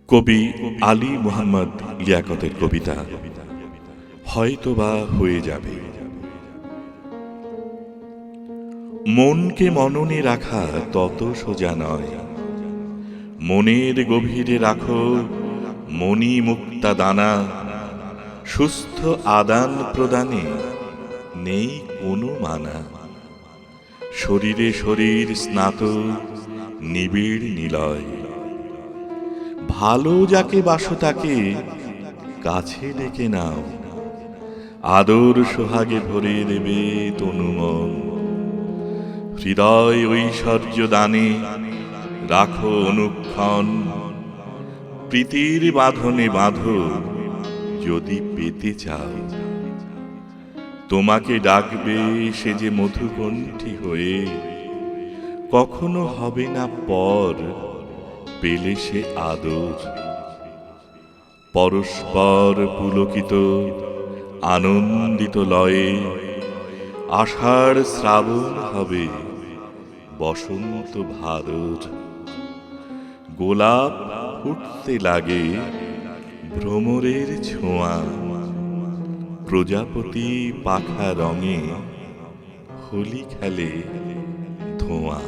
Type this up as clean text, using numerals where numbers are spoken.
কবি আলী মুহাম্মদ লিয়াকতের কবিতা হয়তোবা হয়ে যাবে। মনকে মননে রাখা তত সোজা নয়, মনের গভীরে রাখো মণি মুক্তা দানা। সুস্থ আদান প্রদানে নেই কোনো মানা। শরীরে শরীর স্নাত নিবিড় নিলয়, ভালো যাকে বাসো তাকে কাছে ডেকে নাও। আদর সোহাগে ভরে দেবে তনুমন, হৃদয় ঐশ্বর্য দানে রাখো অনুক্ষণ। প্রীতির বাঁধনে বাঁধো যদি পেতে চাও, তোমাকে ডাকবে সে যে মধুকণ্ঠী হয়ে। কখনো হবে না পর পেলে সে আদর, পরস্পর পুলকিত আনন্দিত লয়ে। আষাঢ় শ্রাবণ হবে বসন্ত ভাদর, গোলাপ ফুটতে লাগে ভ্রমরের ছোঁয়া। প্রজাপতি পাখা রঙে হোলি খেলে ধোঁয়া।